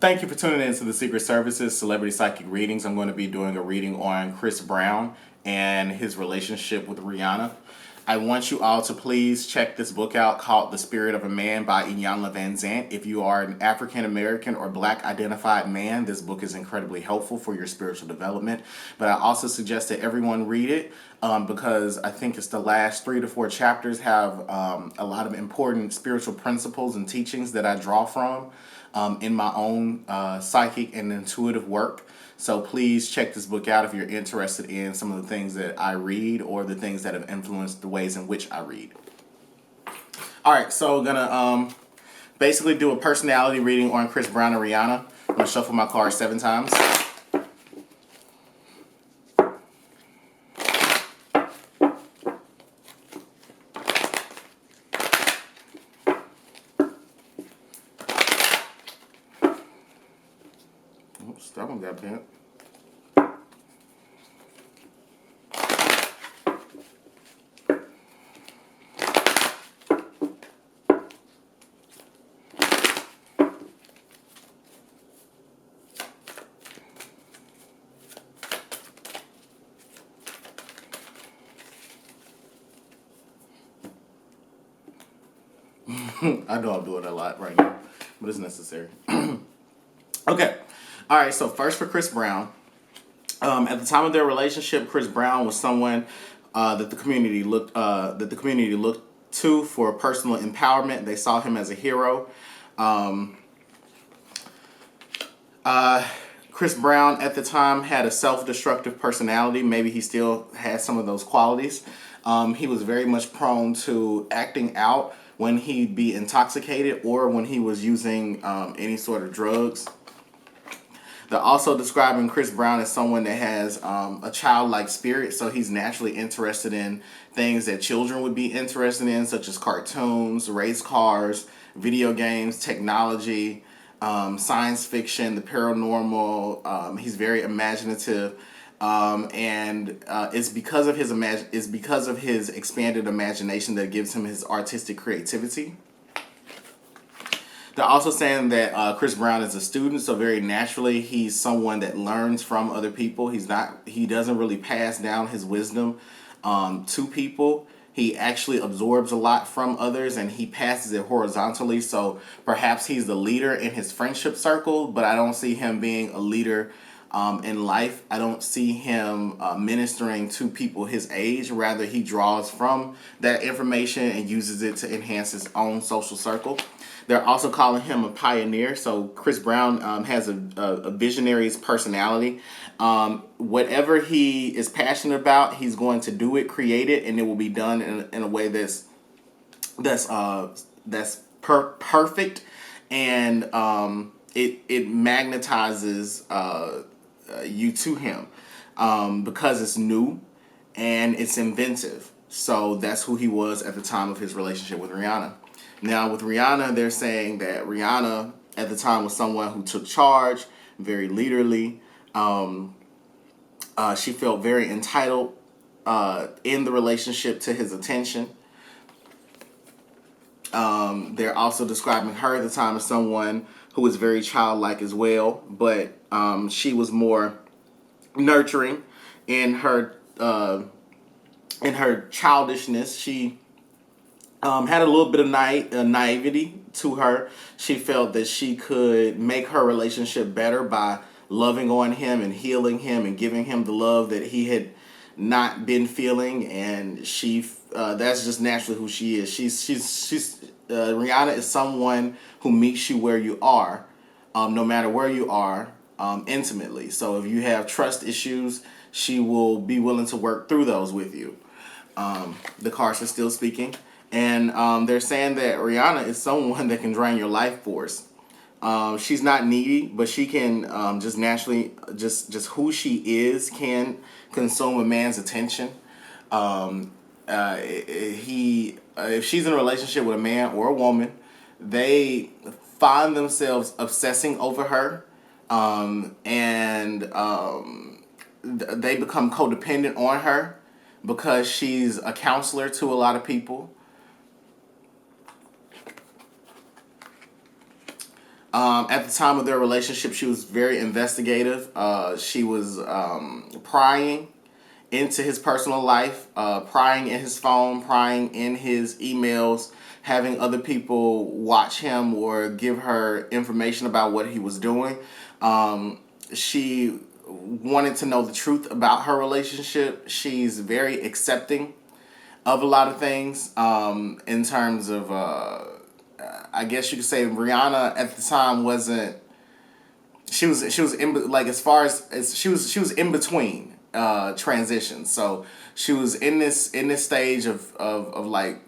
Thank you for tuning in to the Secret Services Celebrity Psychic Readings. I'm going to be doing a reading on Chris Brown and his relationship with Rihanna. I want you all to please check this book out called The Spirit of a Man by Rihanna Fenty. If you are an African American or Black identified man, this book is incredibly helpful for your spiritual development. But I also suggest that everyone read it because I think it's the last 3 to 4 chapters have a lot of important spiritual principles and teachings that I draw from in my own psychic and intuitive work. So please check this book out if you're interested in some of the things that I read or the things that have influenced the ways in which I read. All right, so gonna basically do a personality reading on Chris Brown and Rihanna. I'm gonna shuffle my cards 7 times. Oops, that one got bent. I know I'm doing a lot right now, but it's necessary. Okay. All right, so first for Chris Brown. At the time of their relationship, Chris Brown was someone that the community looked to for personal empowerment. They saw him as a hero. Chris Brown at the time had a self-destructive personality. Maybe he still has some of those qualities. He was very much prone to acting out when he'd be intoxicated or when he was using any sort of drugs. They're also describing Chris Brown as someone that has a childlike spirit, so he's naturally interested in things that children would be interested in, such as cartoons, race cars, video games, technology, science fiction, the paranormal. He's very imaginative, and it's because of his expanded imagination that gives him his artistic creativity. They're also saying that Chris Brown is a student, so very naturally he's someone that learns from other people. He doesn't really pass down his wisdom to people. He actually absorbs a lot from others and he passes it horizontally. So perhaps he's the leader in his friendship circle, but I don't see him being a leader in life. I don't see him ministering to people his age. Rather, he draws from that information and uses it to enhance his own social circle. They're also calling him a pioneer. So Chris Brown has a visionary's personality. Whatever he is passionate about, he's going to do it, create it, and it will be done in a way that's perfect, and it magnetizes you to him because it's new and it's inventive. So that's who he was at the time of his relationship with Rihanna. Now, with Rihanna, they're saying that Rihanna at the time was someone who took charge, very leaderly. She felt very entitled in the relationship to his attention. They're also describing her at the time as someone who was very childlike as well, but she was more nurturing in her childishness. She had a little bit of naivety to her. She felt that she could make her relationship better by loving on him and healing him and giving him the love that he had not been feeling. And that's just naturally who she is. Rihanna is someone who meets you where you are, no matter where you are, intimately. So if you have trust issues, she will be willing to work through those with you. The cards are still speaking. And they're saying that Rihanna is someone that can drain your life force. She's not needy, but she can just naturally, just who she is can consume a man's attention. If she's in a relationship with a man or a woman, they find themselves obsessing over her, and they become codependent on her because she's a counselor to a lot of people. At the time of their relationship, she was very investigative. She was prying into his personal life, prying in his phone, prying in his emails, having other people watch him or give her information about what he was doing. She wanted to know the truth about her relationship. She's very accepting of a lot of things in terms of, I guess you could say Rihanna at the time wasn't. She was in like as far as she was in between transitions. So she was in this stage of like,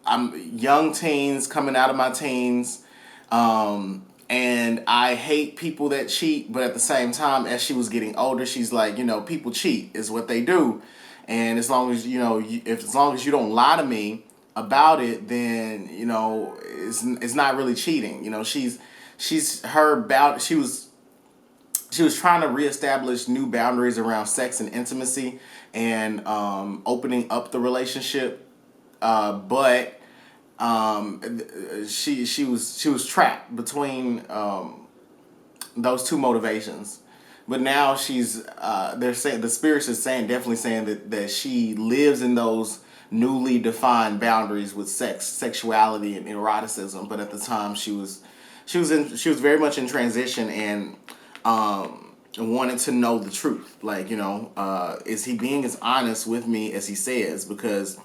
I'm young teens coming out of my teens, and I hate people that cheat. But at the same time, as she was getting older, she's like, people cheat is what they do, and as long as as long as you don't lie to me about it, then it's not really cheating. She's her about she was trying to reestablish new boundaries around sex and intimacy and opening up the relationship, but she was trapped between those two motivations. But now they're saying the spirits is saying definitely saying that she lives in those newly defined boundaries with sexuality and eroticism. But at the time she was very much in transition and wanted to know the truth. Like, is he being as honest with me as he says? Because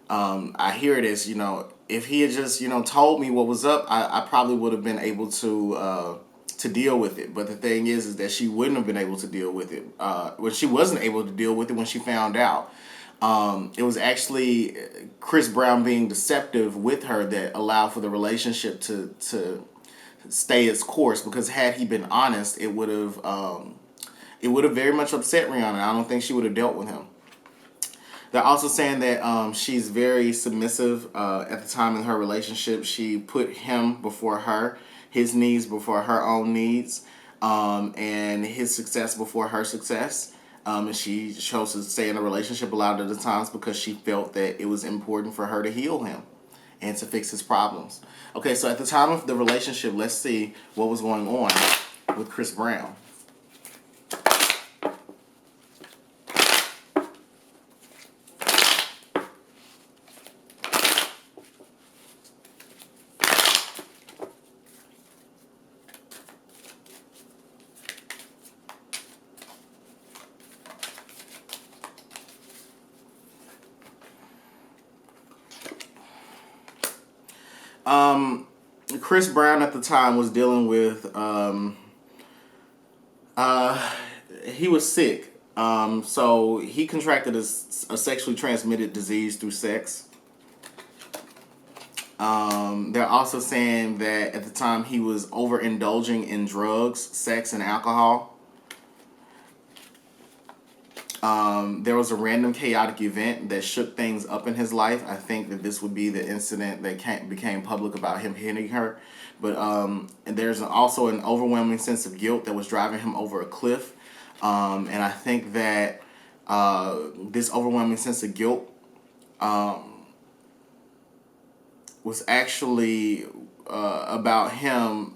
I hear it as, if he had just, told me what was up, I probably would have been able to deal with it. But the thing is that she wouldn't have been able to deal with it. When she wasn't able to deal with it when she found out. It was actually Chris Brown being deceptive with her that allowed for the relationship to stay its course. Because had he been honest, it would have very much upset Rihanna. I don't think she would have dealt with him. They're also saying that she's very submissive at the time in her relationship. She put him before her, his needs before her own needs, and his success before her success. And she chose to stay in a relationship a lot of the times because she felt that it was important for her to heal him and to fix his problems. Okay, so at the time of the relationship, let's see what was going on with Chris Brown. Chris Brown at the time was dealing with he was sick. So he contracted a sexually transmitted disease through sex. They're also saying that at the time he was overindulging in drugs, sex, and alcohol. There was a random chaotic event that shook things up in his life. I think that this would be the incident that became public about him hitting her. But and there's also an overwhelming sense of guilt that was driving him over a cliff. And I think that this overwhelming sense of guilt was actually about him.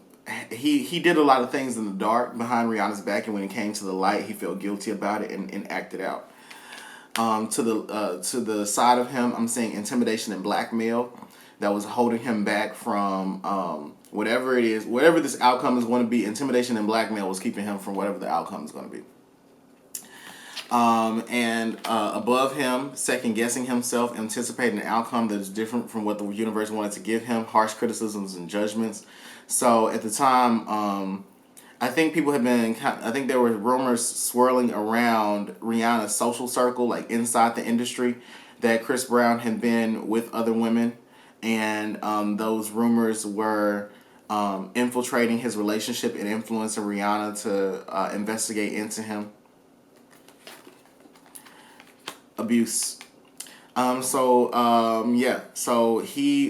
He did a lot of things in the dark behind Rihanna's back, and when it came to the light, he felt guilty about it and acted out. To the side of him, I'm seeing intimidation and blackmail that was holding him back from whatever it is, whatever this outcome is going to be. Intimidation and blackmail was keeping him from whatever the outcome is going to be. And above him, second guessing himself, anticipating an outcome that is different from what the universe wanted to give him, harsh criticisms and judgments. So at the time, I think there were rumors swirling around Rihanna's social circle, like inside the industry, that Chris Brown had been with other women. And those rumors were infiltrating his relationship and influencing Rihanna to investigate into him. Abuse. So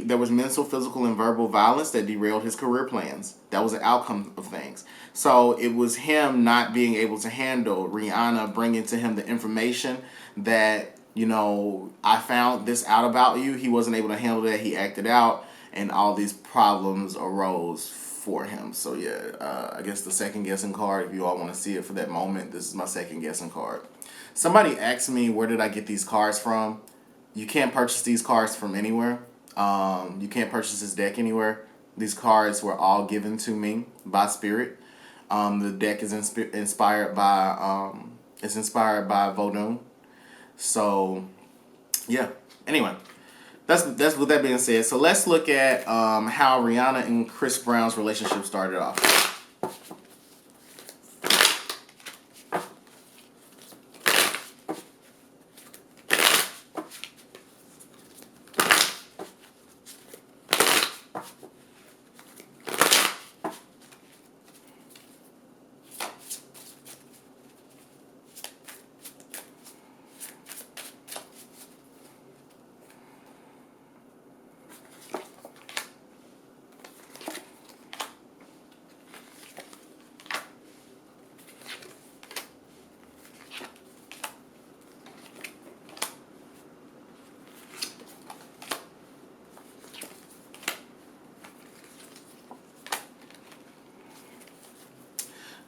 there was mental, physical, and verbal violence that derailed his career plans. That was an outcome of things. So it was him not being able to handle Rihanna bringing to him the information that, I found this out about you. He wasn't able to handle that. He acted out, and all these problems arose for him. So yeah, I guess the second guessing card, if you all want to see it for that moment, this is my second guessing card. Somebody asked me, where did I get these cards from? You can't purchase these cards from anywhere. You can't purchase this deck anywhere. These cards were all given to me by Spirit. The deck is inspired by Vodun. So yeah. Anyway, that's with that being said. So let's look at how Rihanna and Chris Brown's relationship started off.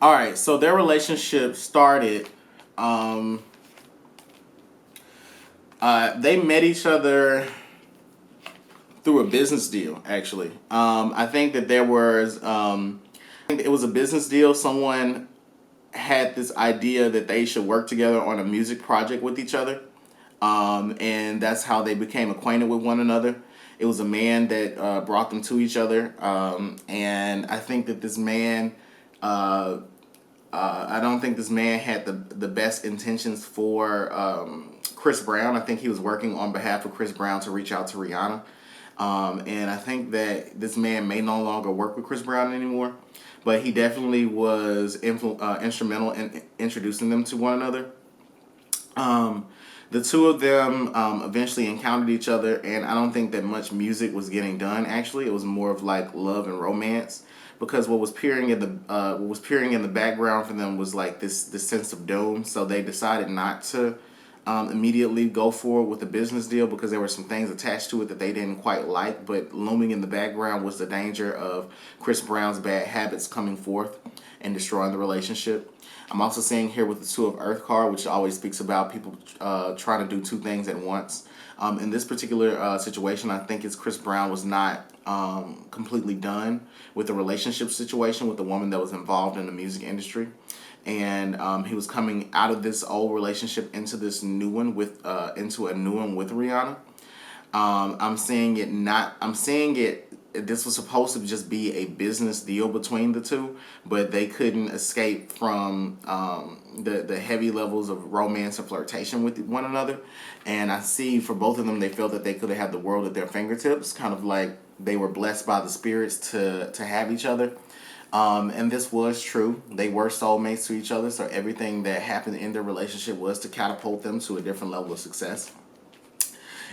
All right, so their relationship started. Um, they met each other through a business deal. Actually, I think that it was a business deal. Someone had this idea that they should work together on a music project with each other, and that's how they became acquainted with one another. It was a man that brought them to each other, and I think that this man. I don't think this man had the best intentions for Chris Brown. I think he was working on behalf of Chris Brown to reach out to Rihanna. And I think that this man may no longer work with Chris Brown anymore, but he definitely was instrumental in introducing them to one another. The two of them eventually encountered each other, and I don't think that much music was getting done. Actually, it was more of like love and romance, because what was peering in the background for them was like this sense of doom. So they decided not to immediately go forward with the business deal, because there were some things attached to it that they didn't quite like. But looming in the background was the danger of Chris Brown's bad habits coming forth and destroying the relationship. I'm also seeing here with the Two of Earth card, which always speaks about people trying to do two things at once. In this particular situation, I think it's Chris Brown was not completely done with the relationship situation with the woman that was involved in the music industry. And he was coming out of this old relationship into this new one with Rihanna. I'm seeing it. This was supposed to just be a business deal between the two, but they couldn't escape from the heavy levels of romance and flirtation with one another. And I see for both of them, they felt that they could have had the world at their fingertips, kind of like they were blessed by the spirits to have each other. And this was true. They were soulmates to each other, so everything that happened in their relationship was to catapult them to a different level of success.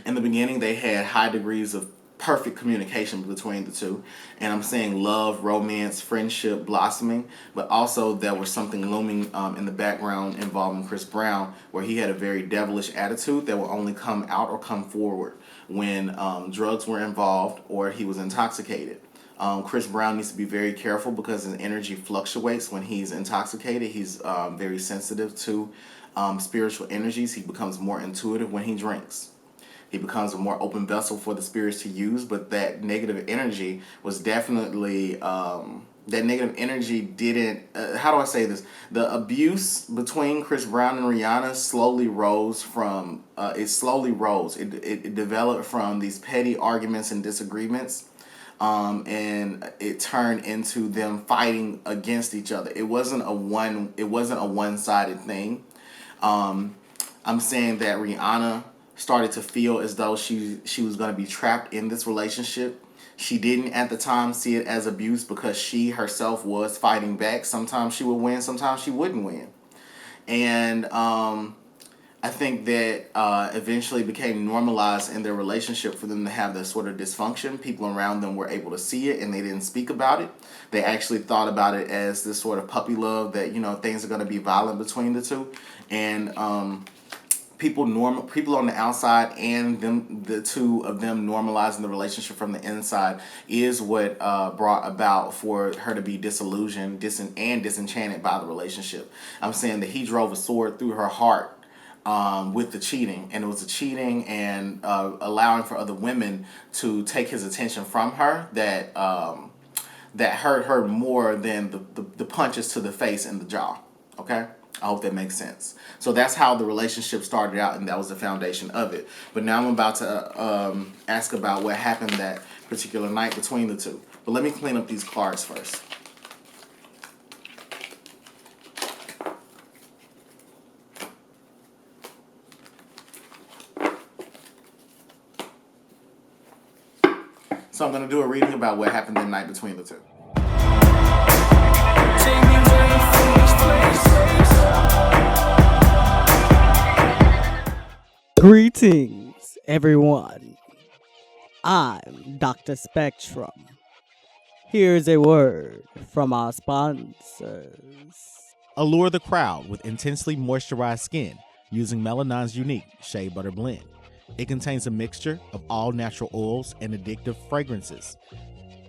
In the beginning, they had high degrees of perfect communication between the two, and I'm saying love, romance, friendship blossoming, but also there was something looming in the background involving Chris Brown, where he had a very devilish attitude that will only come out or come forward when drugs were involved or he was intoxicated. Chris Brown needs to be very careful because his energy fluctuates when he's intoxicated. He's very sensitive to spiritual energies. He becomes more intuitive when he drinks. He becomes a more open vessel for the spirits to use, but that negative energy was definitely, that negative energy didn't, how do I say this? The abuse between Chris Brown and Rihanna slowly rose from, It developed from these petty arguments and disagreements, and it turned into them fighting against each other. It wasn't a one-sided thing. I'm saying that Rihanna started to feel as though she was going to be trapped in this relationship. She didn't at the time see it as abuse because she herself was fighting back. Sometimes she would win, sometimes she wouldn't win. And I think that eventually became normalized in their relationship for them to have this sort of dysfunction. People around them were able to see it and they didn't speak about it. They actually thought about it as this sort of puppy love that, things are going to be violent between the two. And people on the outside and the two of them normalizing the relationship from the inside is what brought about for her to be disillusioned and disenchanted by the relationship. I'm saying that he drove a sword through her heart with the cheating, and it was the cheating and allowing for other women to take his attention from her that hurt her more than the punches to the face and the jaw. Okay? I hope that makes sense. So that's how the relationship started out, and that was the foundation of it. But now I'm about to ask about what happened that particular night between the two. But let me clean up these cards first. So I'm going to do a reading about what happened the night between the two. Greetings, everyone. I'm Dr. Spectrum. Here's a word from our sponsors. Allure the crowd with intensely moisturized skin using Melanine's unique Shea Butter Blend. It contains a mixture of all natural oils and addictive fragrances.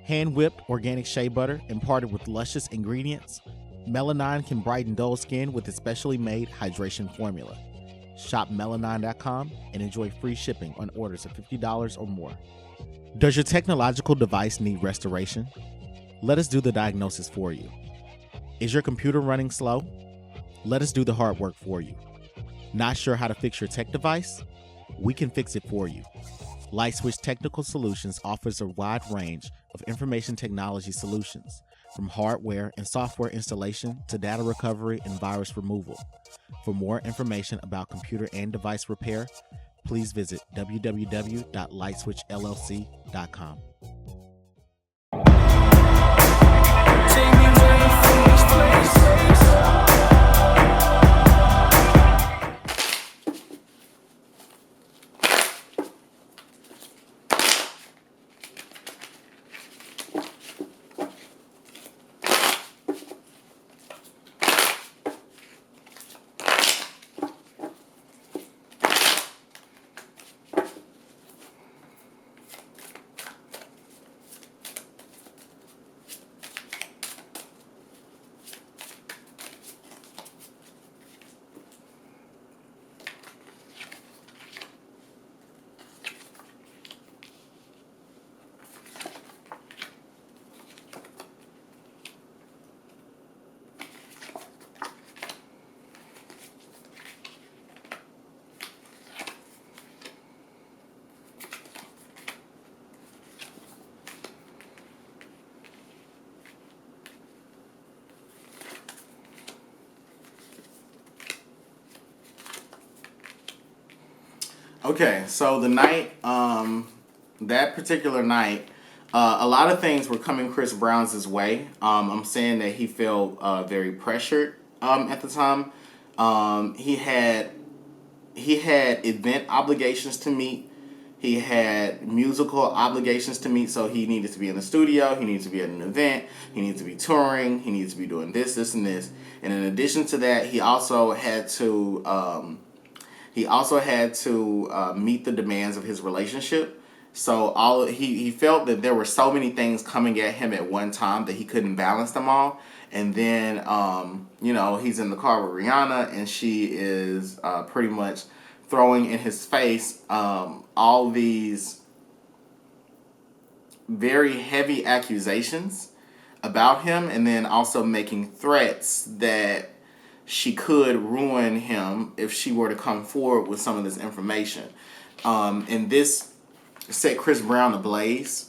Hand-whipped organic shea butter imparted with luscious ingredients, Melanine can brighten dull skin with its specially made hydration formula. Shop melanine.com and enjoy free shipping on orders of $50 or more. Does your technological device need restoration? Let us do the diagnosis for you. Is your computer running slow? Let us do the hard work for you. Not sure how to fix your tech device? We can fix it for you. LightSwitch Technical Solutions offers a wide range of information technology solutions, from hardware and software installation to data recovery and virus removal. For more information about computer and device repair, please visit www.lightswitchllc.com. Okay, so the night, that particular night, a lot of things were coming Chris Brown's way. I'm saying that he felt very pressured at the time. He had event obligations to meet. He had musical obligations to meet, so he needed to be in the studio. He needed to be at an event. He needed to be touring. He needed to be doing this, and this. And in addition to that, he also had to meet the demands of his relationship. So he felt that there were so many things coming at him at one time that he couldn't balance them all. And then he's in the car with Rihanna, and she is pretty much throwing in his face all these very heavy accusations about him, and then also making threats that she could ruin him if she were to come forward with some of this information. And this set Chris Brown ablaze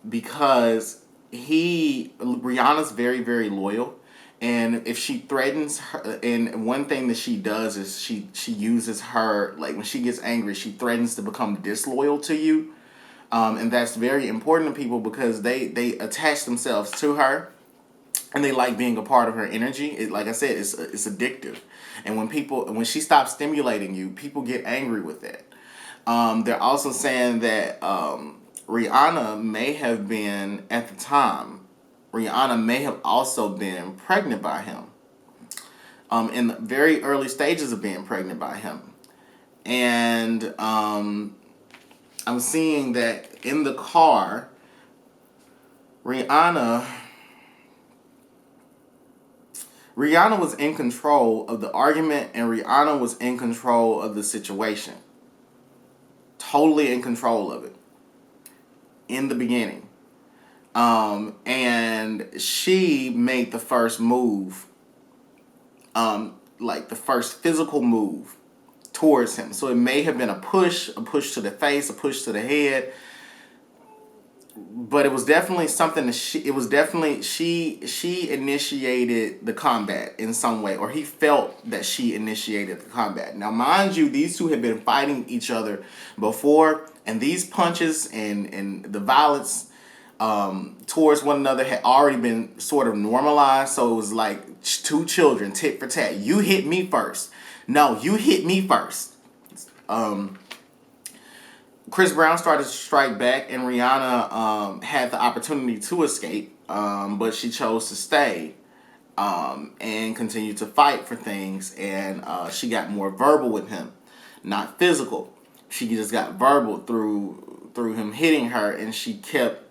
because Rihanna's very, very loyal. And if she threatens her, and one thing that she does is she uses her, like when she gets angry, she threatens to become disloyal to you. And that's very important to people because they attach themselves to her. And they like being a part of her energy. Like I said, it's addictive. And when she stops stimulating you, people get angry with that. They're also saying that Rihanna may have been, at the time, Rihanna may have also been pregnant by him. in the very early stages of being pregnant by him. And I'm seeing that in the car, Rihanna was in control of the argument, and Rihanna was in control of the situation. Totally in control of it in the beginning. And she made the first move, like the first physical move towards him. So it may have been a push to the face, a push to the head, but it was definitely something that she initiated the combat in some way, or he felt that she initiated the combat. Now, mind you, these two had been fighting each other before, and these punches and the violence towards one another had already been sort of normalized. So it was like two children, tit for tat. You hit me first. No, you hit me first. Chris Brown started to strike back, and Rihanna had the opportunity to escape, but she chose to stay and continue to fight for things. And she got more verbal with him, not physical. She just got verbal through him hitting her, and she kept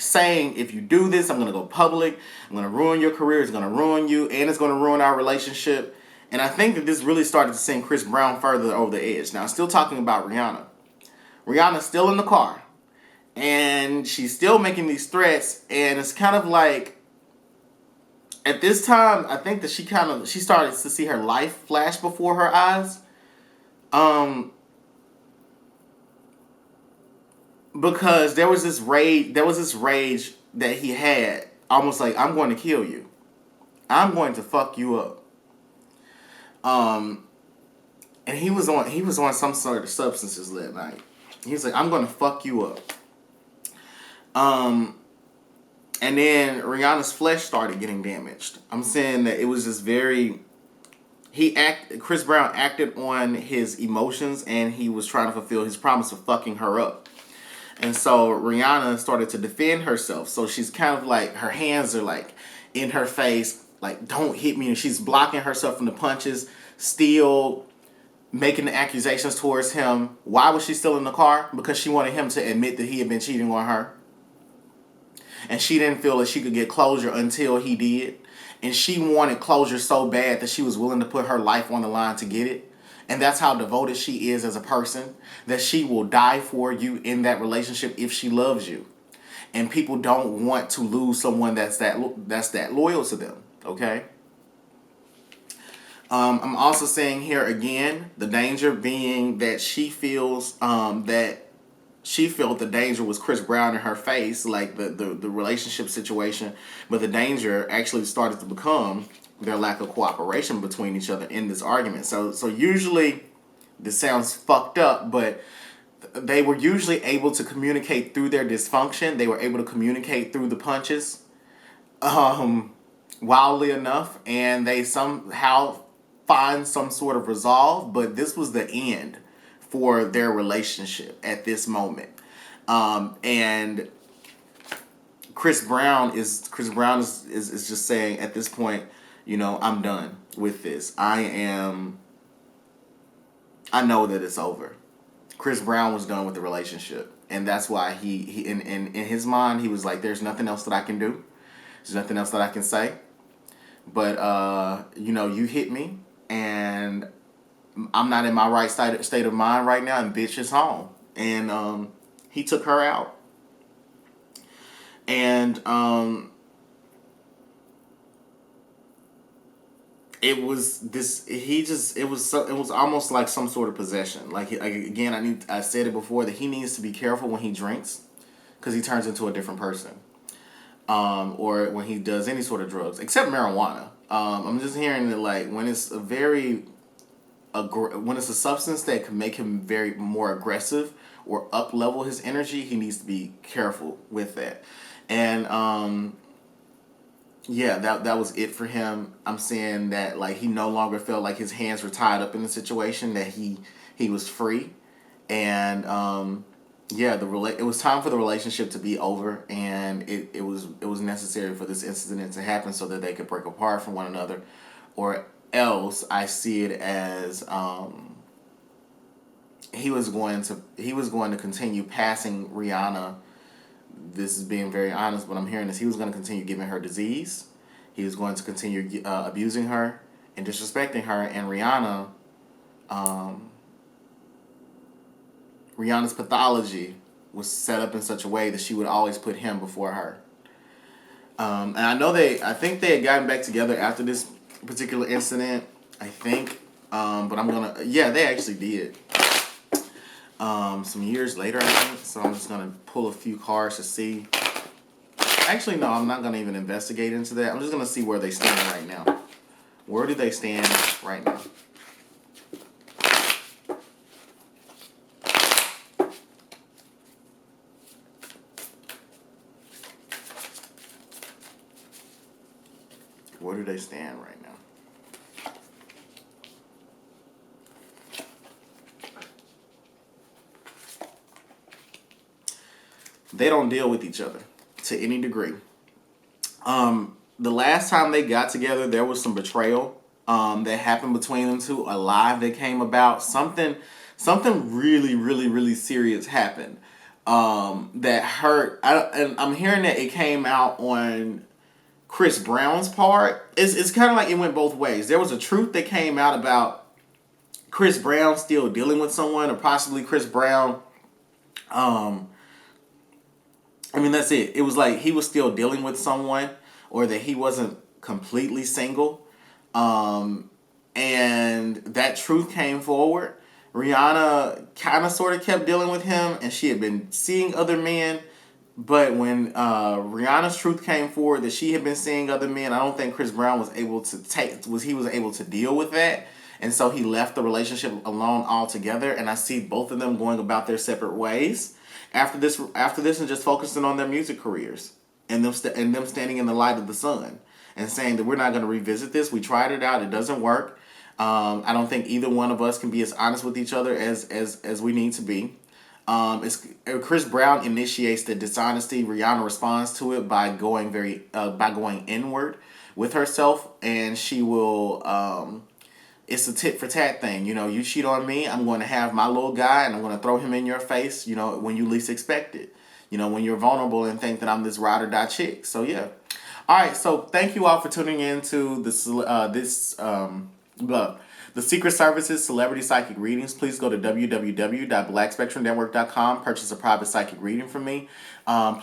saying, if you do this, I'm going to go public. I'm going to ruin your career. It's going to ruin you, and it's going to ruin our relationship. And I think that this really started to send Chris Brown further over the edge. Now, I'm still talking about Rihanna. Rihanna's still in the car, and she's still making these threats, and it's kind of like, at this time, I think that she started to see her life flash before her eyes. Because there was this rage that he had, almost like, I'm going to kill you. I'm going to fuck you up. And he was on some sort of substances that night. He's like, I'm going to fuck you up. And then Rihanna's flesh started getting damaged. I'm saying that it was just Chris Brown acted on his emotions, and he was trying to fulfill his promise of fucking her up. And so Rihanna started to defend herself. So she's kind of like, her hands are like in her face, like, don't hit me. And she's blocking herself from the punches, still making the accusations towards him. Why was she still in the car? Because she wanted him to admit that he had been cheating on her. And she didn't feel that she could get closure until he did. And she wanted closure so bad that she was willing to put her life on the line to get it. And that's how devoted she is as a person, that she will die for you in that relationship if she loves you. And people don't want to lose someone that's that loyal to them, okay? I'm also saying here again, the danger being that she feels that she felt the danger was Chris Brown in her face, like the relationship situation, but the danger actually started to become their lack of cooperation between each other in this argument. So usually, this sounds fucked up, but they were usually able to communicate through their dysfunction. They were able to communicate through the punches, wildly enough, and they somehow find some sort of resolve. But this was the end for their relationship at this moment, and Chris Brown is just saying at this point, you know, I'm done with this. I know that it's over. Chris Brown was done with the relationship. And that's why he in his mind, he was like, there's nothing else that I can do. There's nothing else that I can say. But, you know, you hit me, and I'm not in my right state of mind right now, and bitch is home. And he took her out. And it was almost like some sort of possession. Like again, I said it before, that he needs to be careful when he drinks, because he turns into a different person. Or when he does any sort of drugs, except marijuana. I'm just hearing that, like, when it's when it's a substance that can make him very more aggressive or up level his energy, he needs to be careful with that. And yeah, that was it for him. I'm saying that, like, he no longer felt like his hands were tied up in the situation, that he was free. And yeah, it was time for the relationship to be over, and it was necessary for this incident to happen so that they could break apart from one another, or else I see it as he was going to continue passing Rihanna. This is being very honest. What I'm hearing is he was going to continue giving her disease. He was going to continue abusing her and disrespecting her. And Rihanna's pathology was set up in such a way that she would always put him before her. And I think they had gotten back together after this particular incident. I think, but they actually did. Some years later, I think. So I'm just gonna pull a few cards to see. Actually, no, I'm not gonna even investigate into that. I'm just gonna see where they stand right now. Where do they stand right now? Where do they stand right now? They don't deal with each other to any degree. The last time they got together, there was some betrayal that happened between them two. A lie that came about. Something really, really, really serious happened that hurt. And I'm hearing that it came out on Chris Brown's part. It's kind of like it went both ways. There was a truth that came out about Chris Brown still dealing with someone, or possibly Chris Brown. That's it. It was like he was still dealing with someone, or that he wasn't completely single. And that truth came forward. Rihanna kind of sort of kept dealing with him, and she had been seeing other men. But when Rihanna's truth came forward that she had been seeing other men, I don't think Chris Brown was able to deal with that. And so he left the relationship alone altogether. And I see both of them going about their separate ways after this, and just focusing on their music careers and them standing in the light of the sun and saying that we're not going to revisit this. We tried it out. It doesn't work. I don't think either one of us can be as honest with each other as we need to be. Chris Brown initiates the dishonesty. Rihanna responds to it by going inward with herself, and she will. It's a tit for tat thing. You cheat on me, I'm going to have my little guy, and I'm going to throw him in your face. When you least expect it. When you're vulnerable and think that I'm this ride or die chick. So yeah. All right. So thank you all for tuning in to the Secret Services Celebrity Psychic Readings. Please go to www.blackspectrumnetwork.com. Purchase a private psychic reading from me.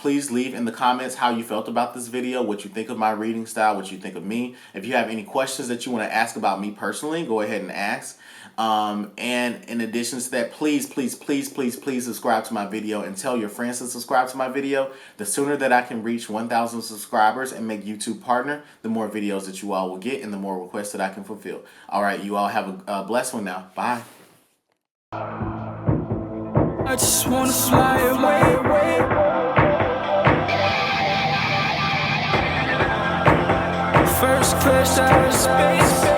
Please leave in the comments how you felt about this video, what you think of my reading style, what you think of me. If you have any questions that you want to ask about me personally, go ahead and ask. And in addition to that, please subscribe to my video and tell your friends to subscribe to my video. The sooner that I can reach 1,000 subscribers and make YouTube partner, the more videos that you all will get and the more requests that I can fulfill. All right, you all have a blessed one now. Bye. I just wanna fly away. First class out of space.